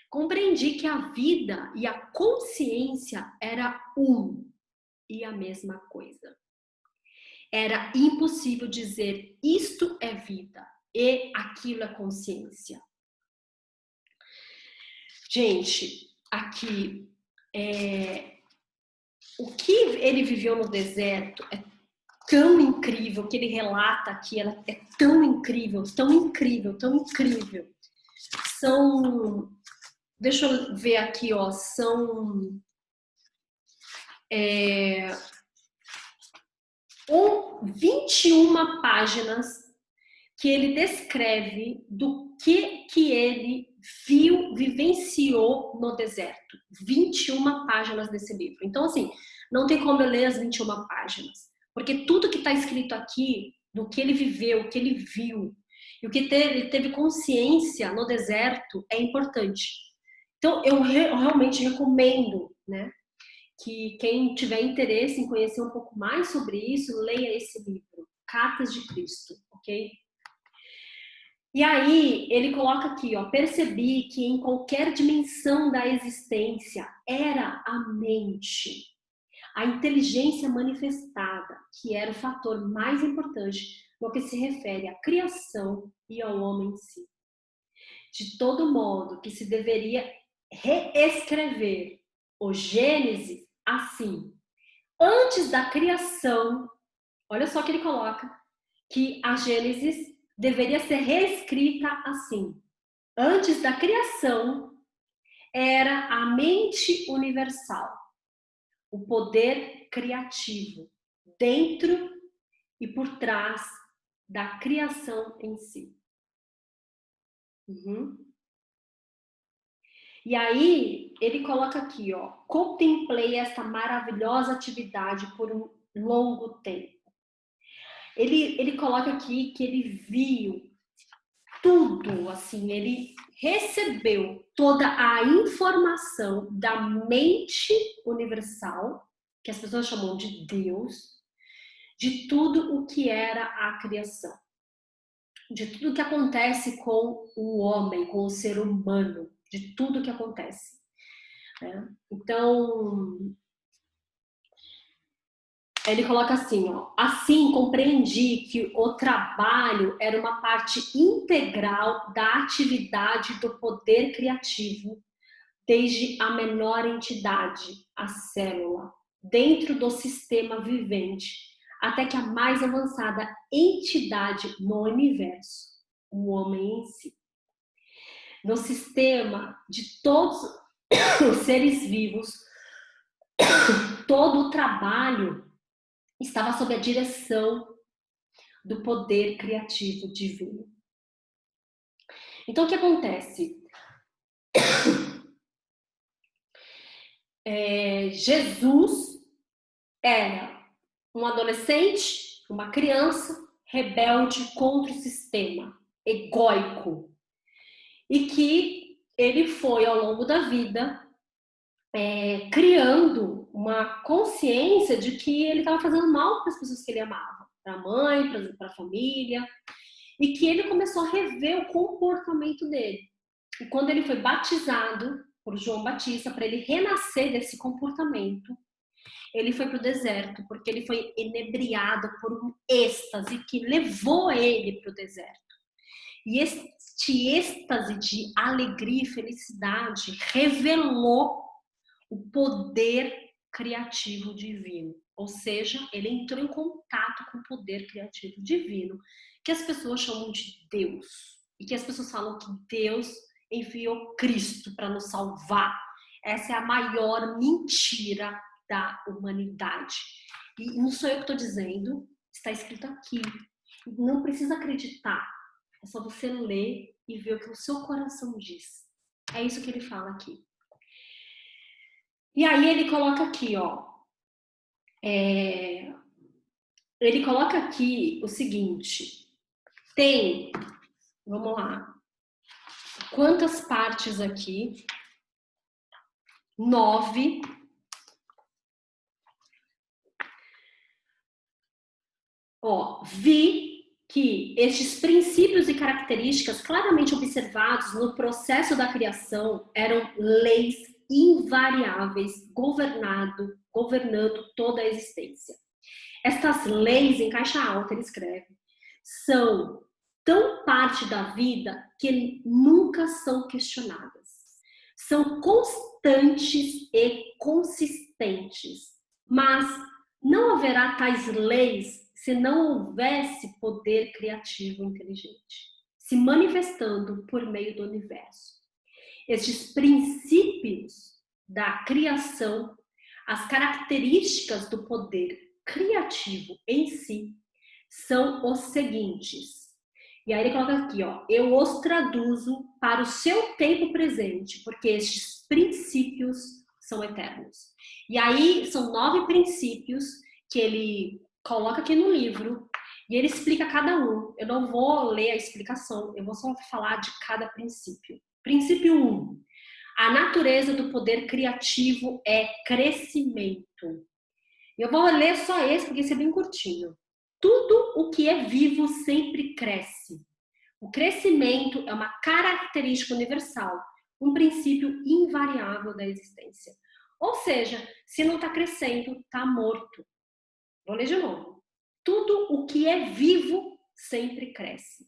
Compreendi que a vida e a consciência era um e a mesma coisa. Era impossível dizer isto é vida e aquilo é consciência. Gente, aqui o que ele viveu no deserto é tão incrível, o que ele relata aqui é tão incrível, tão incrível, tão incrível. São, deixa eu ver aqui, ó, são 21 páginas que ele descreve do que ele viu, vivenciou no deserto. 21 páginas desse livro. Então, assim, não tem como eu ler as 21 páginas. Porque tudo que está escrito aqui, do que ele viveu, o que ele viu, e o que ele teve consciência no deserto é importante. Então, eu realmente recomendo, né, que quem tiver interesse em conhecer um pouco mais sobre isso, leia esse livro, Cartas de Cristo, ok? E aí, ele coloca aqui, ó, percebi que em qualquer dimensão da existência era a mente, a inteligência manifestada, que era o fator mais importante no que se refere à criação e ao homem em si. De todo modo, que se deveria reescrever o Gênesis assim. Antes da criação, olha só que ele coloca, que a Gênesis deveria ser reescrita assim. Antes da criação, era a mente universal, o poder criativo, dentro e por trás da criação em si. E aí, ele coloca aqui, ó, contemplei esta maravilhosa atividade por um longo tempo. Ele coloca aqui que ele viu tudo, assim, ele recebeu toda a informação da mente universal, que as pessoas chamam de Deus, de tudo o que era a criação, de tudo que acontece com o homem, com o ser humano, de tudo que acontece. Né? Então, Ele coloca assim, ó. Assim, compreendi que o trabalho era uma parte integral da atividade do poder criativo, desde a menor entidade, a célula, dentro do sistema vivente, até que a mais avançada entidade no universo, o homem em si. No sistema de todos os seres vivos, todo o trabalho estava sob a direção do poder criativo divino. Então, o que acontece? Jesus era um adolescente, uma criança rebelde contra o sistema, egóico, e que ele foi, ao longo da vida, criando uma consciência de que ele estava fazendo mal para as pessoas que ele amava, para a mãe, para a família, e que ele começou a rever o comportamento dele. E quando ele foi batizado por João Batista, para ele renascer desse comportamento, ele foi para o deserto, porque ele foi inebriado por um êxtase que levou ele para o deserto. E este êxtase de alegria e felicidade revelou o poder criativo divino. Ou seja, ele entrou em contato com o poder criativo divino, que as pessoas chamam de Deus. E que as pessoas falam que Deus enviou Cristo para nos salvar. Essa é a maior mentira da humanidade. E não sou eu que estou dizendo, está escrito aqui. Não precisa acreditar. É só você ler e ver o que o seu coração diz. É isso que ele fala aqui. E aí ele coloca aqui, ó. Ele coloca aqui o seguinte. Tem, vamos lá. Quantas partes aqui? 9. Ó, vi que estes princípios e características claramente observados no processo da criação eram leis invariáveis governando toda a existência. Estas leis, em caixa alta, ele escreve, são tão parte da vida que nunca são questionadas. São constantes e consistentes, mas não haverá tais leis se não houvesse poder criativo inteligente, se manifestando por meio do universo. Estes princípios da criação, as características do poder criativo em si, são os seguintes. E aí ele coloca aqui, ó, eu os traduzo para o seu tempo presente, porque estes princípios são eternos. E aí são 9 princípios que ele coloca aqui no livro e ele explica cada um. Eu não vou ler a explicação, eu vou só falar de cada princípio. Princípio 1. A natureza do poder criativo é crescimento. Eu vou ler só esse porque esse é bem curtinho. Tudo o que é vivo sempre cresce. O crescimento é uma característica universal, um princípio invariável da existência. Ou seja, se não está crescendo, está morto. Vou ler de novo. Tudo o que é vivo sempre cresce.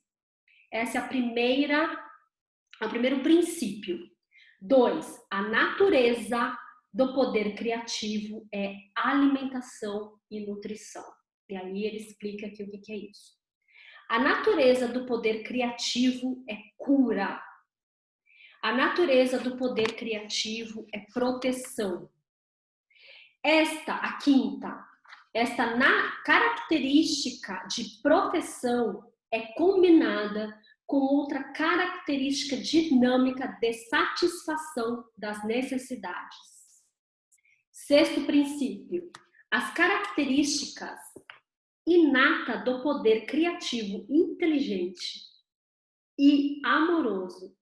Essa é o primeiro princípio. 2. A natureza do poder criativo é alimentação e nutrição. E aí ele explica aqui o que é isso. A natureza do poder criativo é cura. A natureza do poder criativo é proteção. A quinta, característica de proteção é combinada com outra característica dinâmica de satisfação das necessidades. Sexto princípio, as características inatas do poder criativo, inteligente e amoroso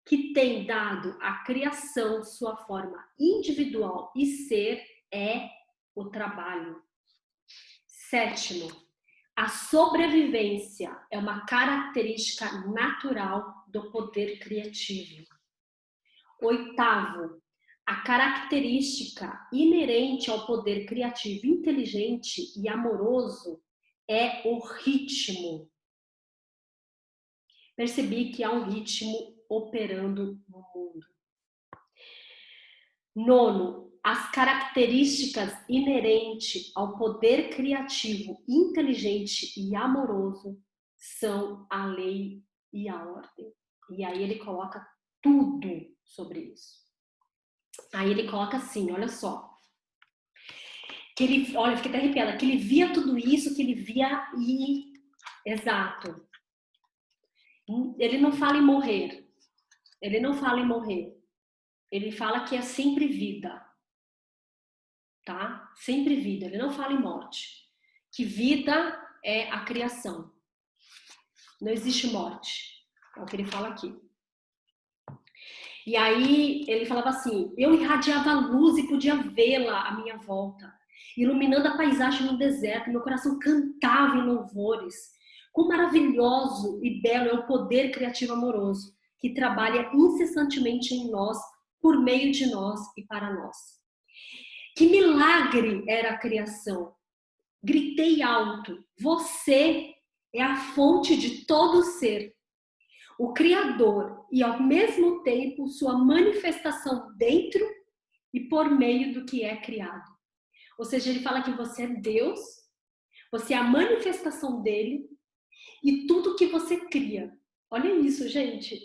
que tem dado à criação sua forma individual e ser é o trabalho. Sétimo, a sobrevivência é uma característica natural do poder criativo. Oitavo, A característica inerente ao poder criativo, inteligente e amoroso é o ritmo. Percebi que há um ritmo operando no mundo. Nono, as características inerentes ao poder criativo, inteligente e amoroso são a lei e a ordem. E aí ele coloca tudo sobre isso. Aí ele coloca assim, olha só. Que ele, olha, eu fiquei até arrepiada, que ele via tudo isso, que ele via e... Exato. Ele não fala em morrer. Ele não fala em morrer. Ele fala que é sempre vida. Tá? Sempre vida. Ele não fala em morte. Que vida é a criação. Não existe morte. É o que ele fala aqui. E aí ele falava assim, eu irradiava a luz e podia vê-la à minha volta, iluminando a paisagem no deserto, meu coração cantava em louvores. Quão maravilhoso e belo é o poder criativo amoroso, que trabalha incessantemente em nós, por meio de nós e para nós. Que milagre era a criação! Gritei alto, você é a fonte de todo ser. O Criador e, ao mesmo tempo, sua manifestação dentro e por meio do que é criado. Ou seja, ele fala que você é Deus, você é a manifestação dele e tudo que você cria. Olha isso, gente.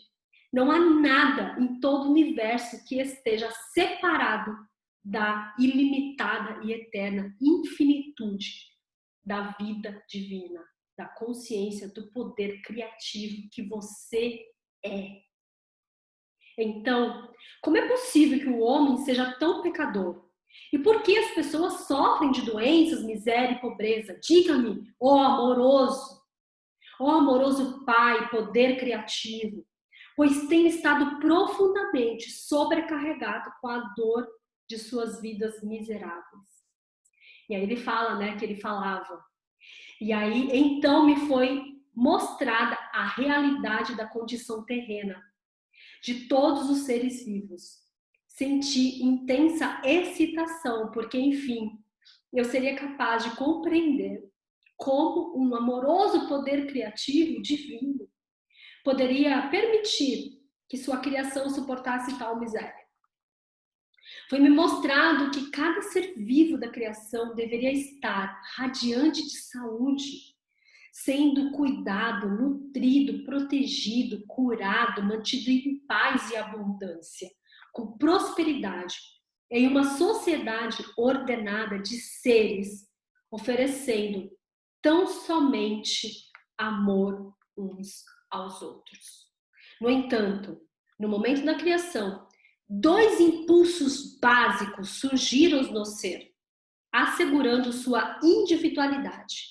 Não há nada em todo o universo que esteja separado da ilimitada e eterna infinitude da vida divina, da consciência, do poder criativo que você é. Então, como é possível que o homem seja tão pecador? E por que as pessoas sofrem de doenças, miséria e pobreza? Diga-me, ó amoroso Pai, poder criativo, pois tem estado profundamente sobrecarregado com a dor de suas vidas miseráveis. E aí ele fala, né, que ele falava. E aí, então me foi mostrada a realidade da condição terrena de todos os seres vivos. Senti intensa excitação, porque, enfim, eu seria capaz de compreender como um amoroso poder criativo divino poderia permitir que sua criação suportasse tal miséria. Foi-me mostrado que cada ser vivo da criação deveria estar radiante de saúde, sendo cuidado, nutrido, protegido, curado, mantido em paz e abundância, com prosperidade, em uma sociedade ordenada de seres, oferecendo tão somente amor uns aos outros. No entanto, no momento da criação, dois impulsos básicos surgiram no ser, assegurando sua individualidade.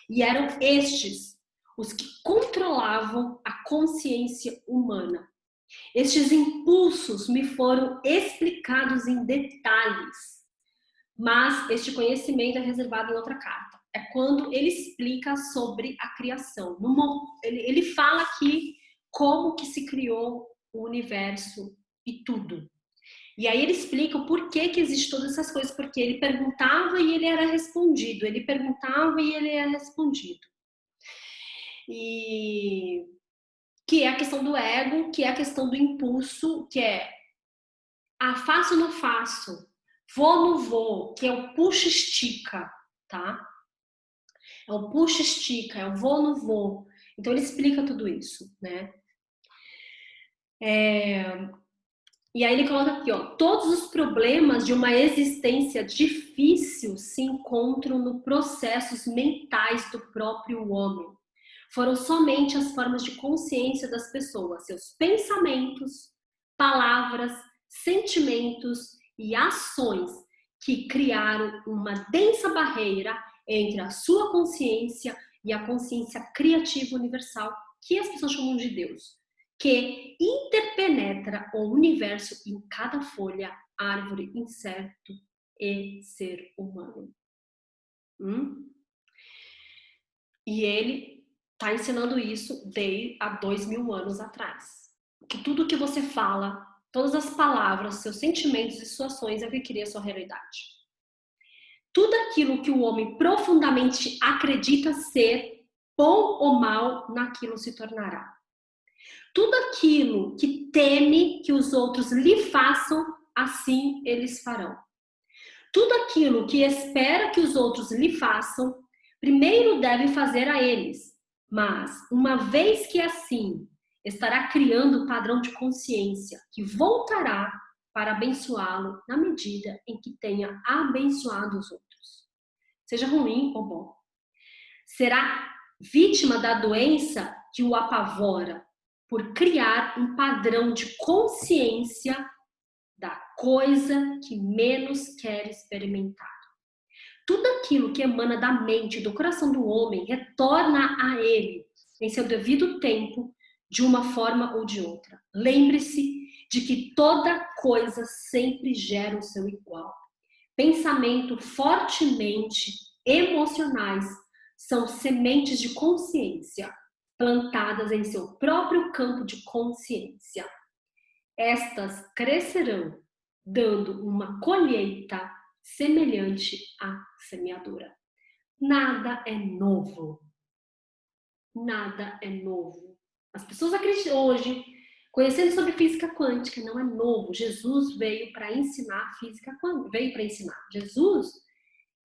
E eram estes os que controlavam a consciência humana. Estes impulsos me foram explicados em detalhes, mas este conhecimento é reservado em outra carta. É quando ele explica sobre a criação. Ele fala aqui como que se criou o universo e tudo. E aí ele explica o porquê que existe todas essas coisas, porque ele perguntava e ele era respondido, ele perguntava e ele era respondido. E que é a questão do ego, que é a questão do impulso, que é faço ou não faço, vou ou não vou, que é o puxa-estica, tá? É o puxa-estica, é o vou ou não vou. Então ele explica tudo isso, né? E aí ele coloca aqui, ó, todos os problemas de uma existência difícil se encontram no processos mentais do próprio homem. Foram somente as formas de consciência das pessoas, seus pensamentos, palavras, sentimentos e ações que criaram uma densa barreira entre a sua consciência e a consciência criativa universal, que as pessoas chamam de Deus, que interpenetra o universo em cada folha, árvore, inseto e ser humano. E ele está ensinando isso desde há 2000 anos atrás. Que tudo que você fala todas as palavras, seus sentimentos e suas ações é o que cria a sua realidade. Tudo aquilo que o homem profundamente acredita ser, bom ou mal, naquilo se tornará. Tudo aquilo que teme que os outros lhe façam, assim eles farão. Tudo aquilo que espera que os outros lhe façam, primeiro deve fazer a eles. Mas, uma vez que assim, estará criando um padrão de consciência que voltará para abençoá-lo na medida em que tenha abençoado os outros. Seja ruim ou bom. Será vítima da doença que o apavora por criar um padrão de consciência da coisa que menos quer experimentar. Tudo aquilo que emana da mente, do coração do homem, retorna a ele em seu devido tempo, de uma forma ou de outra. Lembre-se de que toda coisa sempre gera o seu igual. Pensamento fortemente emocionais são sementes de consciência plantadas em seu próprio campo de consciência. Estas crescerão, dando uma colheita semelhante à semeadura. Nada é novo. Nada é novo. As pessoas acreditam hoje, conhecendo sobre física quântica, não é novo. Jesus veio para ensinar física quântica. Veio para ensinar. Jesus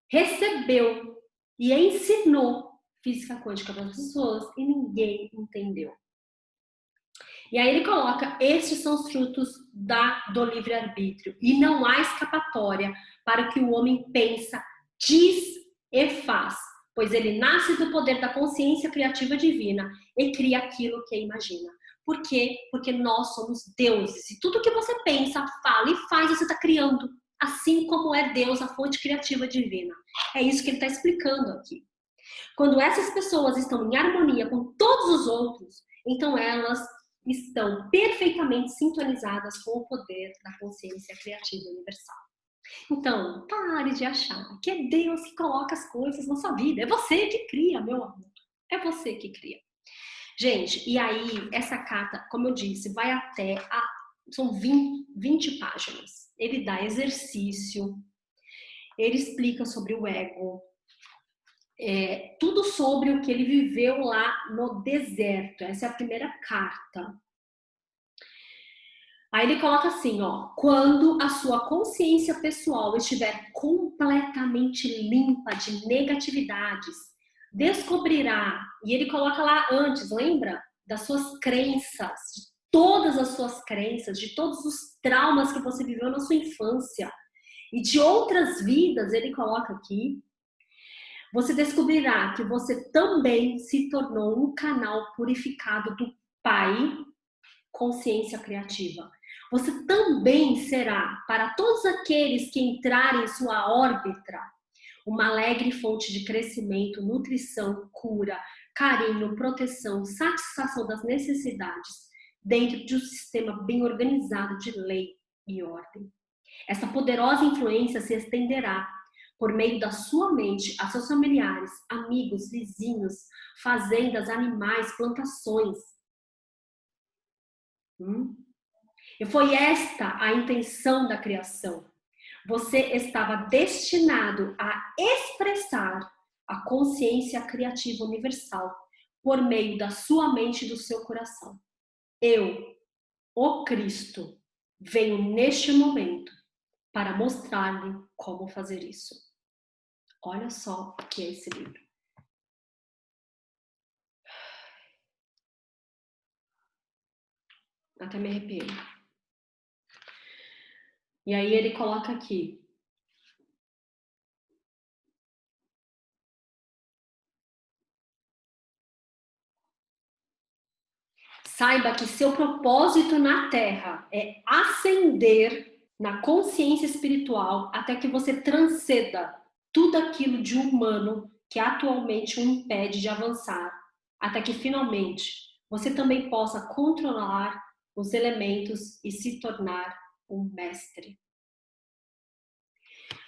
recebeu e ensinou física quântica para as pessoas e ninguém entendeu. E aí ele coloca, estes são os frutos do livre-arbítrio. E não há escapatória para o que o homem pensa, diz e faz. Pois ele nasce do poder da consciência criativa divina e cria aquilo que imagina. Por quê? Porque nós somos deuses. E tudo que você pensa, fala e faz, você está criando. Assim como é Deus, a fonte criativa divina. É isso que ele está explicando aqui. Quando essas pessoas estão em harmonia com todos os outros, então elas estão perfeitamente sintonizadas com o poder da consciência criativa universal. Então, pare de achar que é Deus que coloca as coisas na sua vida. É você que cria, meu amor. É você que cria. Gente, e aí, essa carta, como eu disse, vai até são 20 páginas. Ele dá exercício, ele explica sobre o ego, tudo sobre o que ele viveu lá no deserto. Essa é a primeira carta. Aí ele coloca assim, ó, quando a sua consciência pessoal estiver completamente limpa de negatividades, descobrirá, e ele coloca lá antes, lembra? Das suas crenças, de todas as suas crenças, de todos os traumas que você viveu na sua infância e de outras vidas, ele coloca aqui, você descobrirá que você também se tornou um canal purificado do Pai, consciência criativa. Você também será, para todos aqueles que entrarem em sua órbita, uma alegre fonte de crescimento, nutrição, cura, carinho, proteção, satisfação das necessidades, dentro de um sistema bem organizado de lei e ordem. Essa poderosa influência se estenderá por meio da sua mente a seus familiares, amigos, vizinhos, fazendas, animais, plantações. E foi esta a intenção da criação. Você estava destinado a expressar a consciência criativa universal por meio da sua mente e do seu coração. Eu, o Cristo, venho neste momento para mostrar-lhe como fazer isso. Olha só o que é esse livro. Até me arrepiei. E aí ele coloca aqui. Saiba que seu propósito na Terra é ascender na consciência espiritual até que você transcenda tudo aquilo de humano que atualmente o impede de avançar, até que finalmente você também possa controlar os elementos e se tornar um mestre.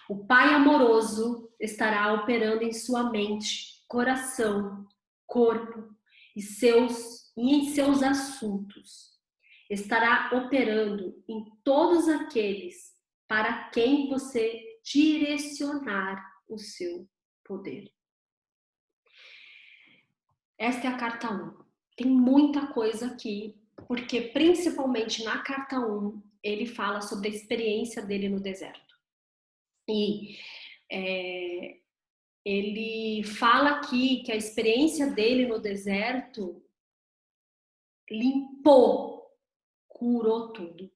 O Pai amoroso estará operando em sua mente, coração, corpo e em seus assuntos. estará operando em todos aqueles para quem você direcionar o seu poder. Esta é a carta 1. Tem muita coisa aqui, porque principalmente na carta 1, ele fala sobre a experiência dele no deserto. E ele fala aqui que a experiência dele no deserto limpou, curou tudo.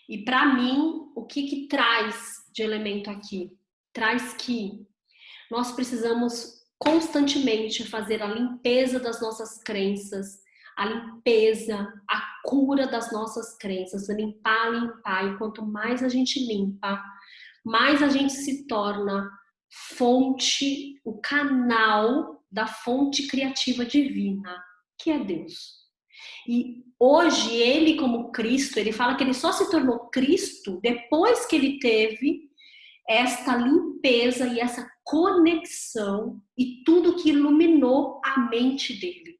E para mim, o que traz de elemento aqui? Traz que nós precisamos constantemente fazer a limpeza das nossas crenças, a limpeza, a cura das nossas crenças, limpar. E quanto mais a gente limpa, mais a gente se torna fonte, o canal da fonte criativa divina, que é Deus. E hoje ele, como Cristo, ele fala que ele só se tornou Cristo depois que ele teve esta limpeza e essa conexão e tudo que iluminou a mente dele.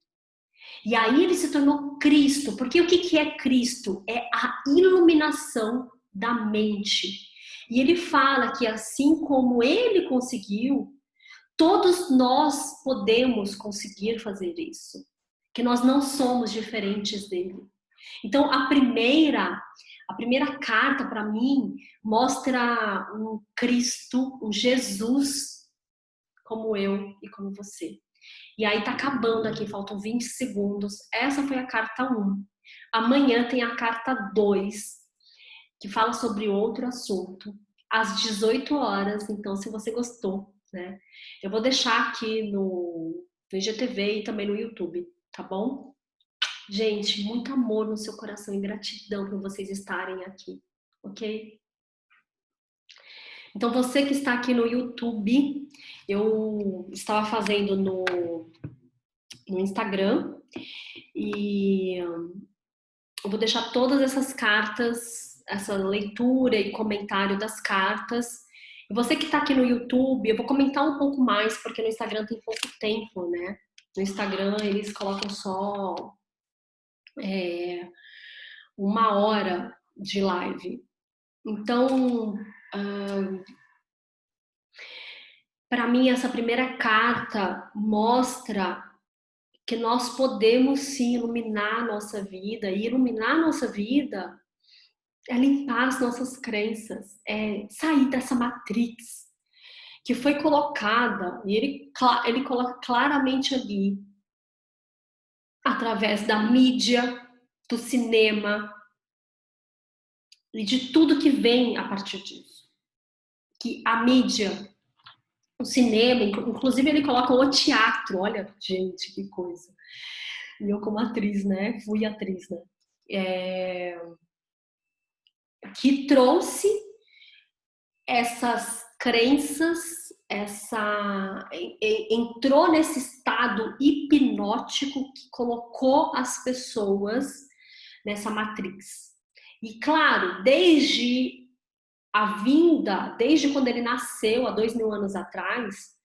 E aí ele se tornou Cristo, porque o que é Cristo? É a iluminação da mente. E ele fala que assim como ele conseguiu, todos nós podemos conseguir fazer isso. Que nós não somos diferentes dele. Então, a primeira carta, para mim, mostra um Cristo, um Jesus, como eu e como você. E aí tá acabando aqui, faltam 20 segundos. Essa foi a carta 1. Amanhã tem a carta 2, que fala sobre outro assunto, às 18 horas. Então, se você gostou, né? Eu vou deixar aqui no IGTV e também no YouTube, tá bom? Gente, muito amor no seu coração e gratidão por vocês estarem aqui, ok? Então, você que está aqui no YouTube, eu estava fazendo no Instagram e eu vou deixar todas essas cartas, essa leitura e comentário das cartas. E você que está aqui no YouTube, eu vou comentar um pouco mais, porque no Instagram tem pouco tempo, né? No Instagram eles colocam só 1 hora de live. Então, para mim, essa primeira carta mostra que nós podemos sim iluminar a nossa vida. E iluminar a nossa vida é limpar as nossas crenças, é sair dessa matrix que foi colocada, e ele coloca claramente ali, através da mídia, do cinema e de tudo que vem a partir disso. Que a mídia, o cinema, inclusive ele coloca o teatro, olha, gente, que coisa. E eu como atriz, né? Fui atriz, né? Que trouxe essas crenças, entrou nesse estado hipnótico que colocou as pessoas nessa matrix. E claro, desde quando ele nasceu, há 2000 anos atrás,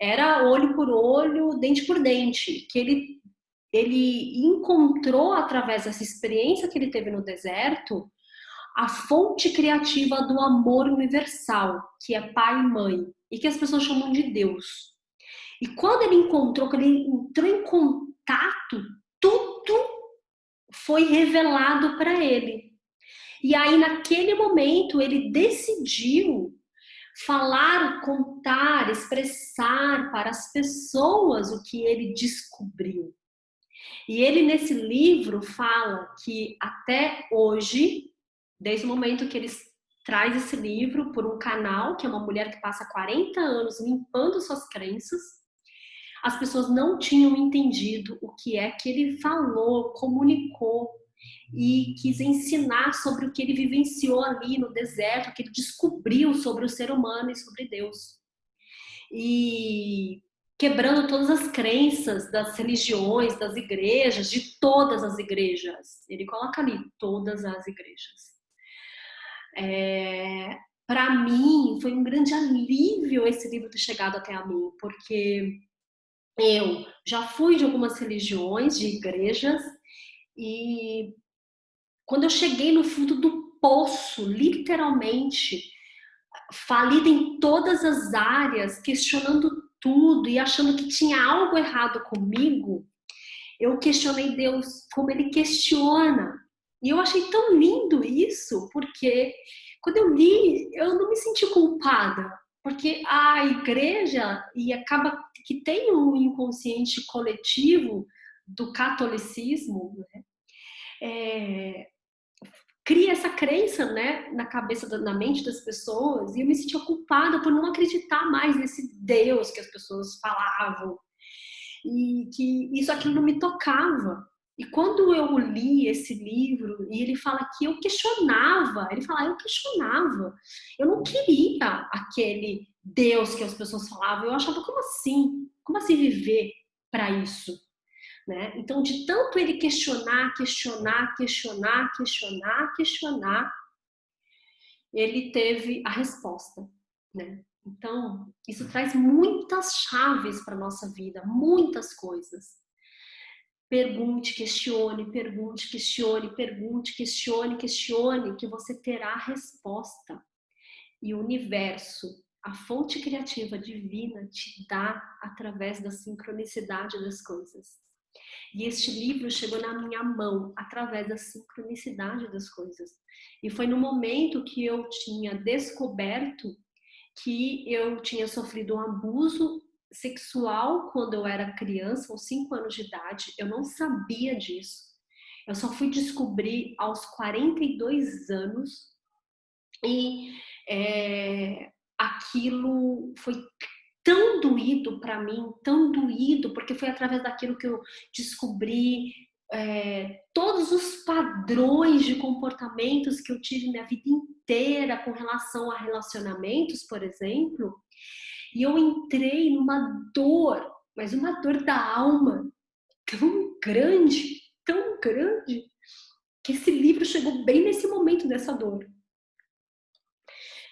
era olho por olho, dente por dente, que ele encontrou, através dessa experiência que ele teve no deserto, a fonte criativa do amor universal, que é pai e mãe, e que as pessoas chamam de Deus. E quando ele entrou em contato, tudo foi revelado para ele. E aí, naquele momento, ele decidiu falar, contar, expressar para as pessoas o que ele descobriu. E ele, nesse livro, fala que até hoje, desde o momento que ele traz esse livro por um canal, que é uma mulher que passa 40 anos limpando suas crenças, as pessoas não tinham entendido o que é que ele falou, comunicou e quis ensinar sobre o que ele vivenciou ali no deserto, o que ele descobriu sobre o ser humano e sobre Deus. E quebrando todas as crenças das religiões, das igrejas, de todas as igrejas. Ele coloca ali todas as igrejas. Para mim, foi um grande alívio esse livro ter chegado até a mim, porque eu já fui de algumas religiões, de igrejas, e quando eu cheguei no fundo do poço, literalmente, falida em todas as áreas, questionando tudo e achando que tinha algo errado comigo, eu questionei Deus como ele questiona. E eu achei tão lindo isso, porque quando eu li, eu não me senti culpada, porque a igreja, e acaba que tem um inconsciente coletivo do catolicismo, né? Cria essa crença, né, na cabeça, na mente das pessoas, e eu me sentia culpada por não acreditar mais nesse Deus que as pessoas falavam, e que isso aquilo não me tocava. E quando eu li esse livro, e ele fala que eu questionava, ele fala, eu questionava, eu não queria aquele Deus que as pessoas falavam, eu achava, como assim? Como assim viver para isso? Né? Então, de tanto ele questionar, ele teve a resposta. Né? Então, isso traz muitas chaves para a nossa vida, muitas coisas. Pergunte, questione, pergunte, questione, pergunte, questione, que você terá a resposta. E o universo, a fonte criativa divina, te dá através da sincronicidade das coisas. E este livro chegou na minha mão através da sincronicidade das coisas. E foi no momento que eu tinha descoberto que eu tinha sofrido um abuso sexual quando eu era criança, aos 5 anos de idade. Eu não sabia disso. Eu só fui descobrir aos 42 anos. E aquilo foi tão doído para mim, tão doído, porque foi através daquilo que eu descobri todos os padrões de comportamentos que eu tive minha vida inteira com relação a relacionamentos, por exemplo, e eu entrei numa dor, mas uma dor da alma tão grande, que esse livro chegou bem nesse momento dessa dor.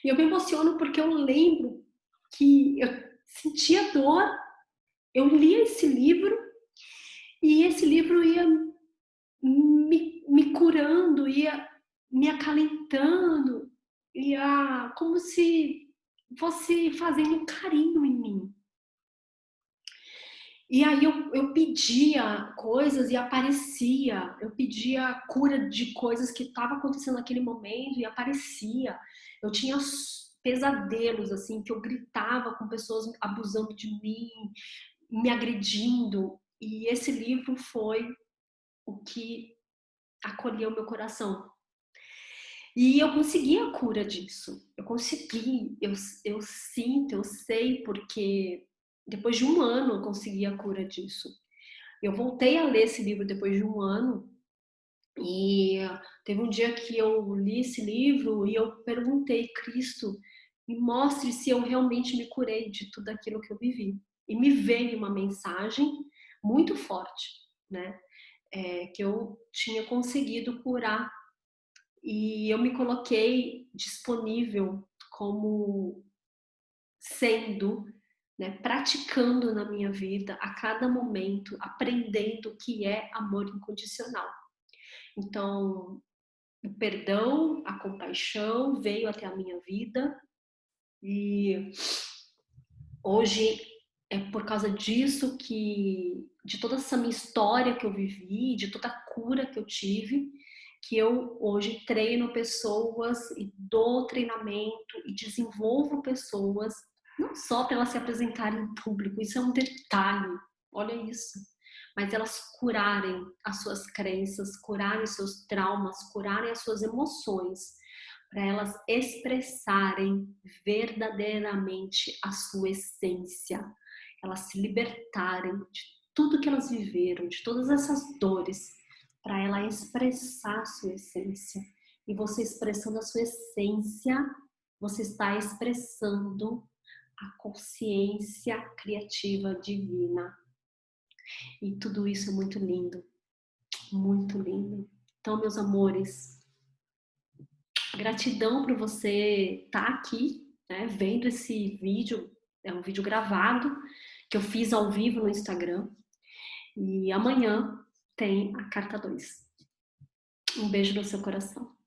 E eu me emociono porque eu lembro que eu sentia dor, eu lia esse livro e esse livro ia me curando, ia me acalentando, ia como se fosse fazendo um carinho em mim. E aí eu pedia coisas e aparecia, eu pedia cura de coisas que estavam acontecendo naquele momento e aparecia. Eu tinha pesadelos, assim, que eu gritava com pessoas abusando de mim, me agredindo. E esse livro foi o que acolheu meu coração. E eu consegui a cura disso. Eu consegui, eu sinto, eu sei, porque depois de 1 ano eu consegui a cura disso. Eu voltei a ler esse livro depois de 1 ano e teve um dia que eu li esse livro e eu perguntei, Cristo, me mostre se eu realmente me curei de tudo aquilo que eu vivi. E me veio uma mensagem muito forte, né? Que eu tinha conseguido curar. E eu me coloquei disponível como sendo, né, praticando na minha vida a cada momento, aprendendo o que é amor incondicional. Então, o perdão, a compaixão veio até a minha vida e hoje é por causa disso que, de toda essa minha história que eu vivi, de toda a cura que eu tive, que eu hoje treino pessoas e dou treinamento e desenvolvo pessoas, não só para elas se apresentarem em público, isso é um detalhe, olha isso, mas elas curarem as suas crenças, curarem seus traumas, curarem as suas emoções, para elas expressarem verdadeiramente a sua essência, elas se libertarem de tudo que elas viveram, de todas essas dores, para ela expressar a sua essência. E você expressando a sua essência, você está expressando a consciência criativa divina. E tudo isso é muito lindo, muito lindo. Então, meus amores, gratidão por você estar aqui, né, vendo esse vídeo, é um vídeo gravado, que eu fiz ao vivo no Instagram. E amanhã tem a carta 2. Um beijo no seu coração.